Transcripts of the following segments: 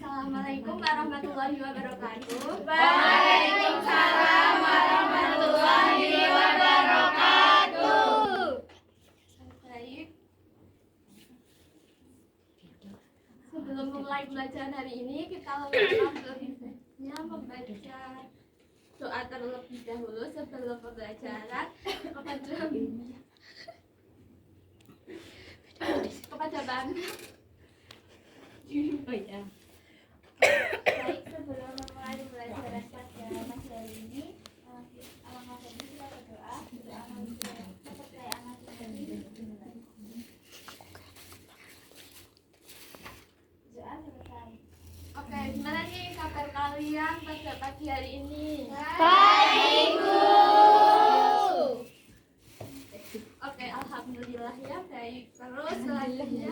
Assalamualaikum warahmatullahi wabarakatuh. Waalaikumsalam warahmatullahi wabarakatuh. Baik. Sebelum mulai belajar hari ini, kita lebih baiknya membaca doa terlebih dahulu sebelum pembelajaran kepada Bang. Oh iya. Baik, sebelum memulai pembelajaran pada pagi hari ini, alangkah baiknya kita berdoa. Kepercayaan masing-masing. Doa selesai. Oke, gimana nih kabar kalian pada pagi hari ini? Baik, Bu. Oke, alhamdulillah ya baik. Terus selanjutnya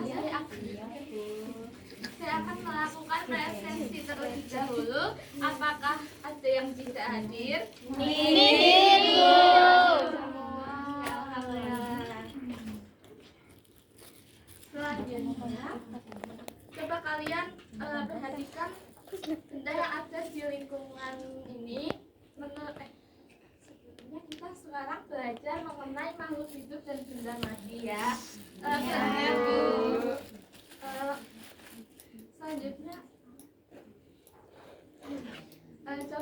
saya akan melakukan presensi terlebih dahulu. Apakah ada yang tidak hadir? Hadir, Bu. Semua. Ya, alhamdulillah. Selanjutnya, coba kalian perhatikan benda yang ada di lingkungan ini. Sebelumnya kita sekarang belajar mengenai makhluk hidup dan benda mati ya. Selanjutnya, coba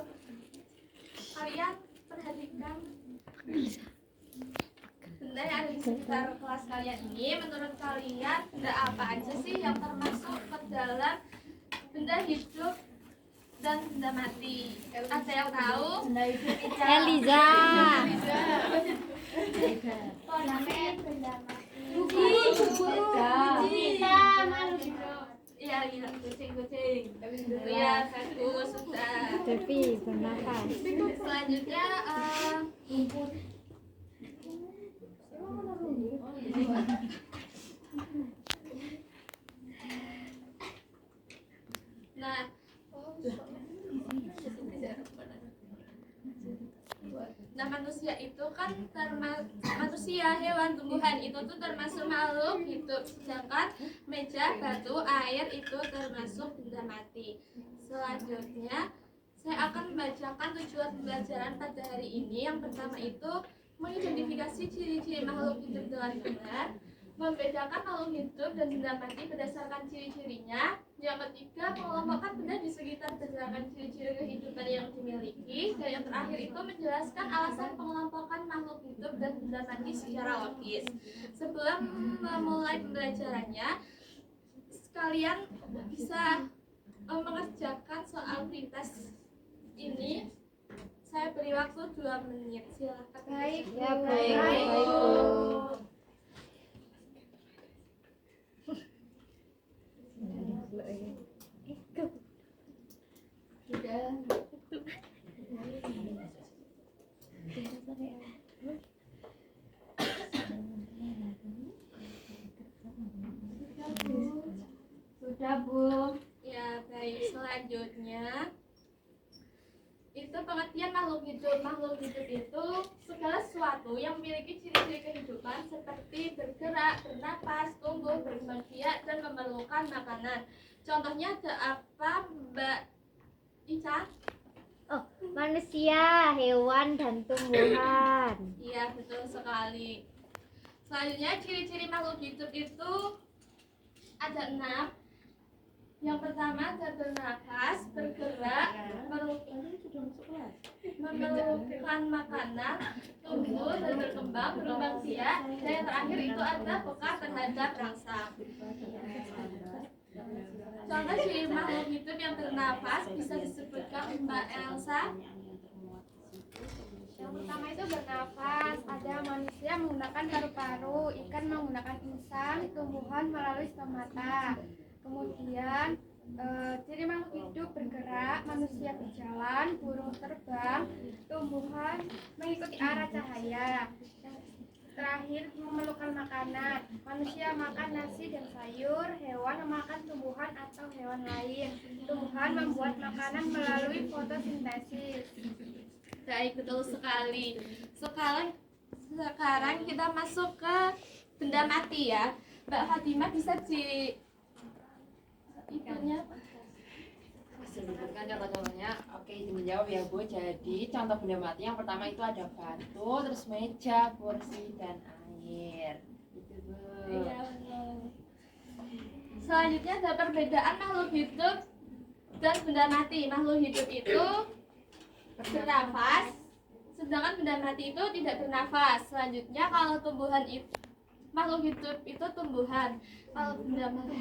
kalian perhatikan benda yang ada di sekitar kelas kalian ini. Menurut kalian benda apa aja sih yang termasuk ke dalam benda hidup dan benda mati? Ada yang tahu? Eliza. Oh, namanya benda mati. Iya, kucing. Iya, bagus, sudah. Devi bernafas. Selanjutnya, nah manusia itu kan manusia, hewan, tumbuhan itu tuh termasuk makhluk hidup, sedangkan meja, batu, air itu termasuk benda mati. Selanjutnya saya akan membacakan tujuan pembelajaran pada hari ini. Yang pertama itu mengidentifikasi ciri-ciri makhluk hidup dengan benar, membedakan makhluk hidup dan benda mati berdasarkan ciri-cirinya. Yang ketiga, mengelompokkan benda di sekitar berdasarkan ciri-ciri kehidupan yang dimiliki. Dan yang terakhir itu menjelaskan alasan pengelompokan makhluk hidup dan benda mati secara logis. Sebelum memulai pembelajarannya, sekalian bisa mengerjakan soal pintas ini. Saya beri waktu 2 menit. Silakan. Baik, ya, baik, Bu. Sudah, Bu. Ya, baik. Selanjutnya itu pengertian makhluk hidup. Makhluk hidup itu segala sesuatu yang memiliki ciri-ciri kehidupan seperti bergerak, bernapas, tumbuh, berkembang biak, dan memerlukan makanan. Contohnya ada apa, Mbak Ica? Oh, manusia, hewan, dan tumbuhan. Iya, betul sekali. Selanjutnya ciri-ciri makhluk hidup itu ada 6. Yang pertama ada bernafas, bergerak, memerlukan makanan, tumbuh dan berkembang biak, dan yang terakhir itu ada peka terhadap rangsang. Contoh ciri makhluk hidup yang bernafas bisa disebutkan Mbak Elsa. Yang pertama itu bernafas, ada manusia menggunakan paru-paru, ikan menggunakan insang, tumbuhan melalui stomata. Kemudian ciri makhluk hidup bergerak, manusia berjalan, burung terbang, tumbuhan mengikuti arah cahaya. Yang terakhir memerlukan makanan, manusia makan nasi dan sayur, hewan memakan tumbuhan atau hewan lain. Tumbuhan membuat makanan melalui fotosintesis. Baik, betul sekali. Sekarang kita masuk ke benda mati ya. Mbak Fatimah bisa di itunya disebutkan contoh-contohnya. Oke, izin menjawab ya Bu. Jadi contoh benda mati yang pertama itu ada batu, terus meja, kursi, dan air. Itu Bu. Iya, benar. Selanjutnya ada perbedaan makhluk hidup dan benda mati. Makhluk hidup itu bernafas, sedangkan benda mati itu tidak bernafas. Selanjutnya kalau tumbuhan itu makhluk hidup itu tumbuhan. Kalau benda mati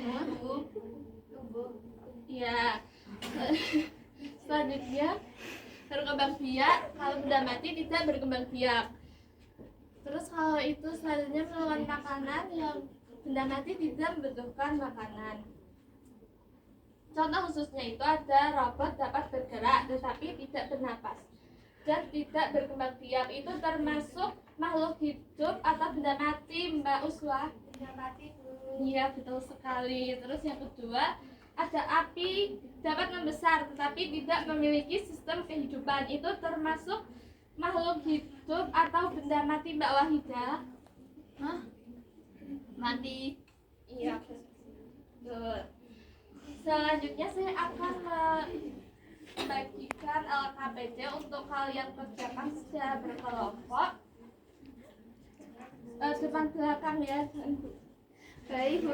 ya. Selanjutnya berkembang biak. Kalau benda mati tidak berkembang biak. Terus kalau itu selanjutnya melakukan makanan yang benda mati tidak membutuhkan makanan. Contoh khususnya itu ada robot dapat bergerak tetapi tidak bernapas dan tidak berkembang biak. Itu termasuk makhluk hidup atau benda mati, Mbak Uswa? Benda mati Bu. Iya, betul sekali. Terus yang kedua, ada api dapat membesar tetapi tidak memiliki sistem kehidupan. Itu termasuk makhluk hidup atau benda mati, Mbak Wahida? Mati. Iya, betul. Selanjutnya saya akan membagikan LKPD untuk kalian kerjakan secara berkelompok. Depan belakang ya. Baik, Bu.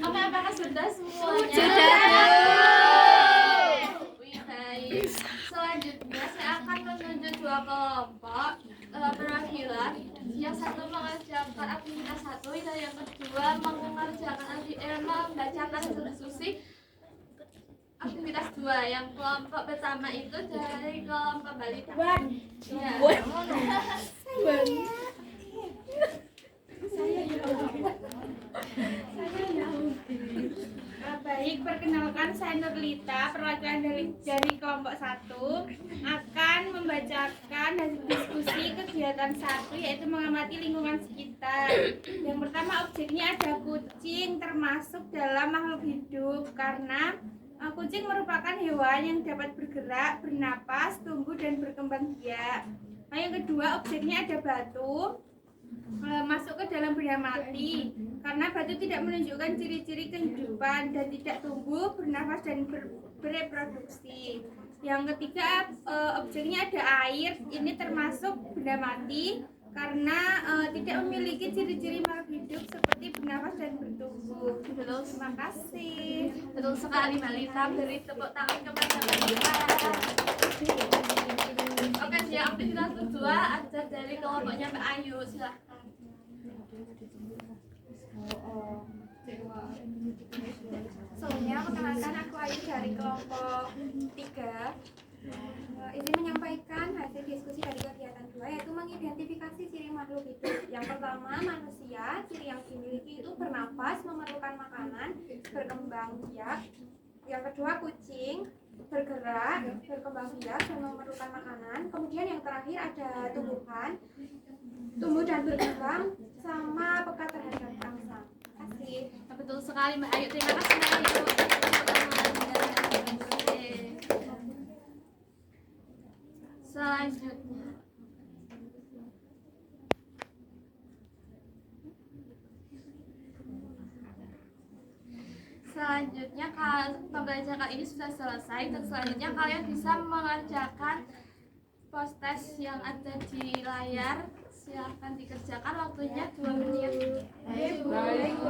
Apakah sudah semuanya? Wih, baik. Selanjutnya saya akan menunjuk dua kelompok perwakilan. Yang satu mengerjakan aktivitas satu, dan yang kedua mengerjakan membacakan diskusi aktivitas dua. Yang kelompok pertama itu dari kelompok balita. Ya. Baik, perkenalkan saya Nurlita, perwakilan dari kelompok 1 akan membacakan hasil diskusi kegiatan 1, yaitu mengamati lingkungan sekitar. Yang pertama, objeknya ada kucing, termasuk dalam makhluk hidup karena kucing merupakan hewan yang dapat bergerak, bernapas, tumbuh, dan berkembang biak. Nah, yang kedua, objeknya ada batu, masuk ke dalam benda mati karena batu tidak menunjukkan ciri-ciri kehidupan dan tidak tumbuh, bernafas, dan bereproduksi. Yang ketiga, objeknya ada air, ini termasuk benda mati karena tidak memiliki ciri-ciri makhluk hidup seperti bernafas dan bertumbuh. Betul, Terima kasih. betul sekali Balita. Beri tepuk tangan kepada Balita. Oke, yang aktivitas kedua ada dari kelompoknya Mbak Ayu. Silahkan. Sebelumnya perkenalkan, aku Ayu dari kelompok 3. Ini menyampaikan hasil diskusi dari kegiatan 2, yaitu mengidentifikasi ciri makhluk hidup. Yang pertama, manusia. Ciri yang dimiliki itu bernafas, memerlukan makanan, berkembang biak. Yang kedua, kucing, bergerak, berkembang biak, dan memerlukan makanan. Kemudian yang terakhir ada tumbuhan, tumbuh dan berkembang, sama peka terhadap rangsang. Terima kasih. Betul sekali Mbak Ayu. Terima kasih Mbak Ayu. Selanjutnya pembelajaran ini sudah selesai, dan selanjutnya kalian bisa mengerjakan post test yang ada di layar Silahkan dikerjakan, waktunya 2 menit. Baik, Bu.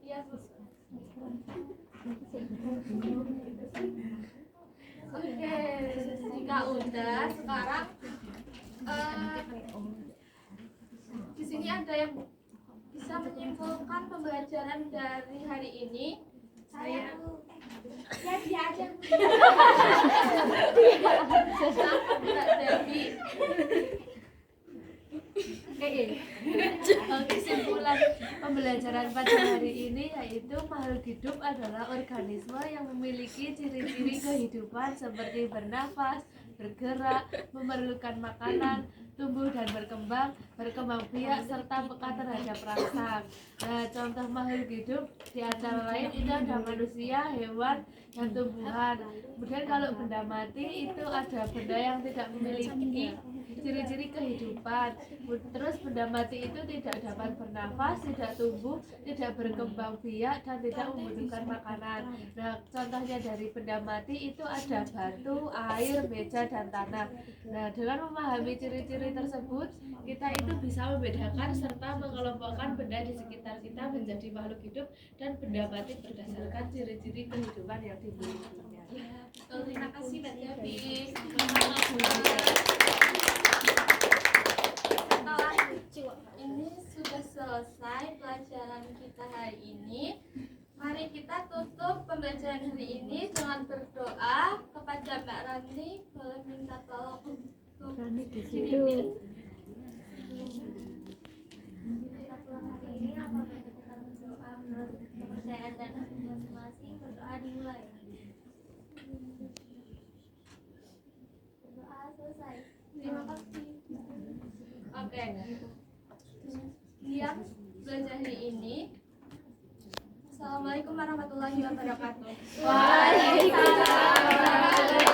Iya, Bu. Oke, jika udah, sekarang di sini ada yang bisa menyimpulkan pembelajaran dari hari ini. Saya ya dia aja. Mbak Devi. Kesimpulan pembelajaran pada hari ini yaitu makhluk hidup adalah organisme yang memiliki ciri-ciri kehidupan seperti bernafas, bergerak, memerlukan makanan, tumbuh dan berkembang biak serta peka terhadap rasa. Nah, contoh makhluk hidup di antara lain itu ada manusia, hewan, dan tumbuhan. Kemudian kalau benda mati itu ada benda yang tidak memiliki ciri-ciri kehidupan. Terus benda mati itu tidak dapat bernafas, tidak tumbuh, tidak berkembang biak, dan tidak membutuhkan makanan. Nah, contohnya dari benda mati itu ada batu, air, meja, dan tanah. Nah, dengan memahami ciri-ciri tersebut, kita itu bisa membedakan serta mengelompokkan benda di sekitar kita menjadi makhluk hidup dan benda mati berdasarkan ciri-ciri kehidupan yang dimilikinya. Terima kasih Mbak Devi. Setelah ini sudah selesai pelajaran kita hari ini. Mari kita tutup pembelajaran hari ini dengan berdoa kepada Mbak Rani. Boleh minta tolong untuk Rani di situ. dipimpin. Kita pulang hari ini apabila kita berdoa menurut kepercayaan dan hati masing-masing, berdoa dimulai. Berdoa selesai. Terima kasih. Oke. Diam belajar hari ini. Assalamualaikum warahmatullahi wabarakatuh. Waalaikumsalam.